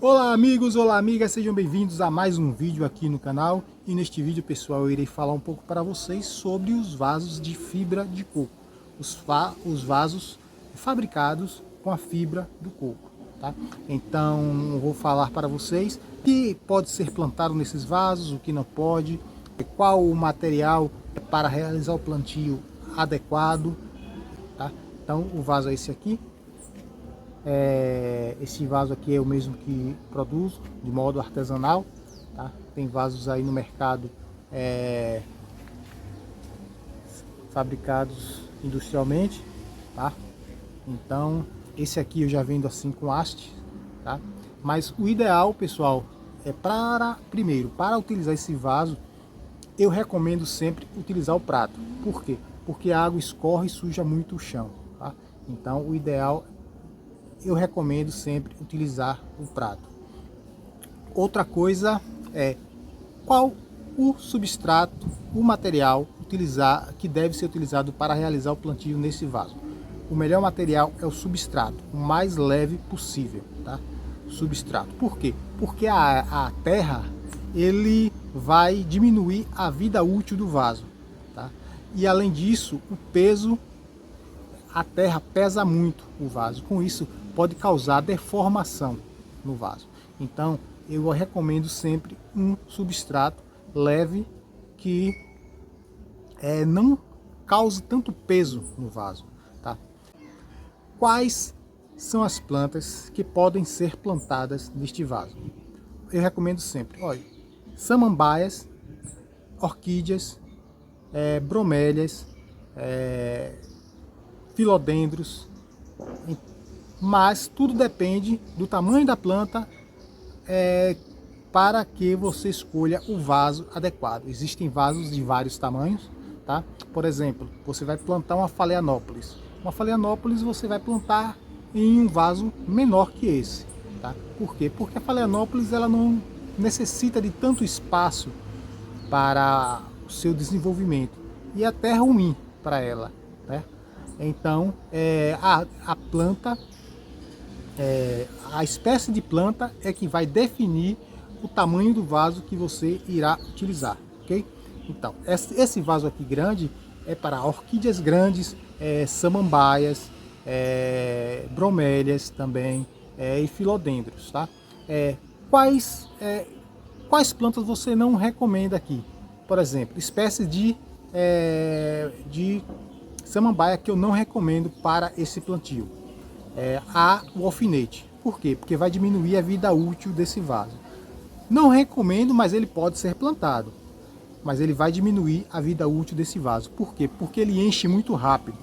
Olá amigos, olá amigas, sejam bem-vindos a mais um vídeo aqui no canal. E neste vídeo, pessoal, eu irei falar um pouco para vocês sobre os vasos de fibra de coco. Os vasos fabricados com a fibra do coco, tá? Então, eu vou falar para vocês o que pode ser plantado nesses vasos, o que não pode, qual o material para realizar o plantio adequado, tá? Então, o vaso é esse aqui. Esse vaso aqui é o mesmo que produzo de modo artesanal, tá? Tem vasos aí no mercado fabricados industrialmente, tá? Então esse aqui eu já vendo assim com haste, tá? Mas o ideal, pessoal, é primeiro para utilizar esse vaso, eu recomendo sempre utilizar o prato. Por quê? Porque a água escorre e suja muito o chão, tá? Então o ideal, eu recomendo sempre utilizar o prato. Outra coisa é qual o substrato, o material que deve ser utilizado para realizar o plantio nesse vaso. O melhor material é o substrato, o mais leve possível, tá? Substrato. Por quê? Porque a terra, ele vai diminuir a vida útil do vaso, tá? E além disso, o peso, a terra pesa muito o vaso, com isso pode causar deformação no vaso. Então eu recomendo sempre um substrato leve que não cause tanto peso no vaso, tá? Quais são as plantas que podem ser plantadas neste vaso? Eu recomendo sempre, olha, samambaias, orquídeas, bromélias, filodendros, mas tudo depende do tamanho da planta para que você escolha o vaso adequado. Existem vasos de vários tamanhos, tá? Por exemplo, você vai plantar uma Phalaenopsis. Uma Phalaenopsis você vai plantar em um vaso menor que esse, tá? Por quê? Porque a Phalaenopsis ela não necessita de tanto espaço para o seu desenvolvimento e é até ruim para ela, né? Então, a planta, a espécie de planta é que vai definir o tamanho do vaso que você irá utilizar, ok? Então, esse vaso aqui grande é para orquídeas grandes, samambaias, bromélias também, e filodendros, tá? Quais plantas você não recomenda aqui? Por exemplo, espécies de samambaia que eu não recomendo para esse plantio. O alfinete. Por quê? Porque vai diminuir a vida útil desse vaso. Não recomendo, mas ele pode ser plantado. Mas ele vai diminuir a vida útil desse vaso. Por quê? Porque ele enche muito rápido.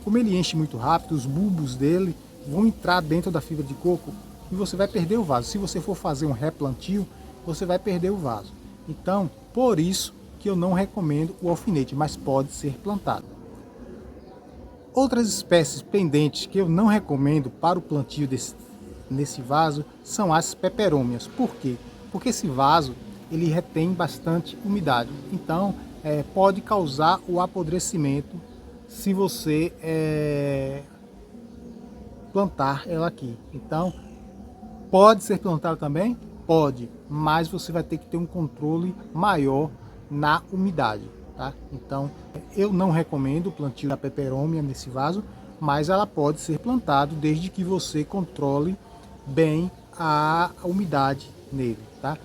Como ele enche muito rápido, os bulbos dele vão entrar dentro da fibra de coco e você vai perder o vaso. Se você for fazer um replantio, você vai perder o vaso. Então, por isso que eu não recomendo o alfinete, mas pode ser plantado. Outras espécies pendentes que eu não recomendo para o plantio nesse vaso são as peperômias. Por quê? Porque esse vaso ele retém bastante umidade. Então pode causar o apodrecimento se você plantar ela aqui. Então pode ser plantado também? Pode, mas você vai ter que ter um controle maior na umidade. Tá? Então, eu não recomendo o plantio da peperômia nesse vaso, mas ela pode ser plantado desde que você controle bem a umidade nele, tá?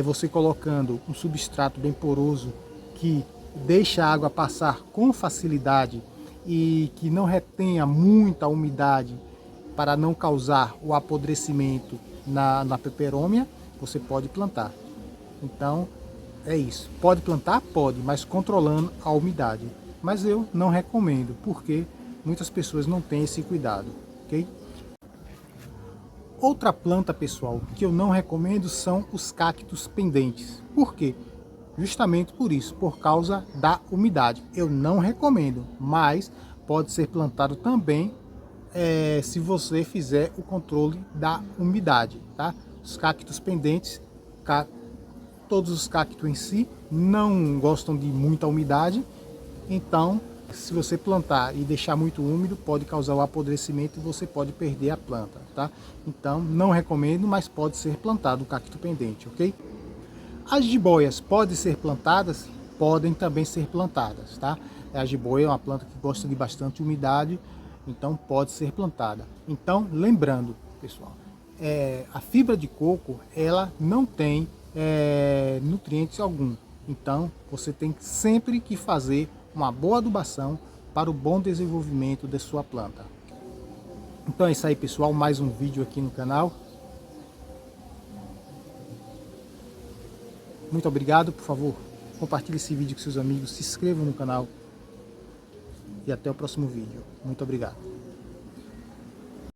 Você colocando um substrato bem poroso que deixa a água passar com facilidade e que não retenha muita umidade para não causar o apodrecimento na peperômia, você pode plantar. Então, é isso. Pode plantar? Pode, mas controlando a umidade. Mas eu não recomendo, porque muitas pessoas não têm esse cuidado, ok? Outra planta, pessoal, que eu não recomendo são os cactos pendentes. Por quê? Justamente por isso, por causa da umidade. Eu não recomendo, mas pode ser plantado também se você fizer o controle da umidade, tá? Os cactos pendentes, todos os cactos em si não gostam de muita umidade, então se você plantar e deixar muito úmido, pode causar o apodrecimento e você pode perder a planta. tá? Então não recomendo, mas pode ser plantado o cacto pendente, ok? As jiboias podem ser plantadas? Podem também ser plantadas, tá? A jiboia é uma planta que gosta de bastante umidade, então pode ser plantada. Então, lembrando, pessoal, a fibra de coco, ela não tem nutrientes algum. Então, você tem sempre que fazer uma boa adubação para o bom desenvolvimento de sua planta. Então é isso aí, pessoal, mais um vídeo aqui no canal. Muito obrigado, por favor, compartilhe esse vídeo com seus amigos, se inscrevam no canal e até o próximo vídeo. Muito obrigado.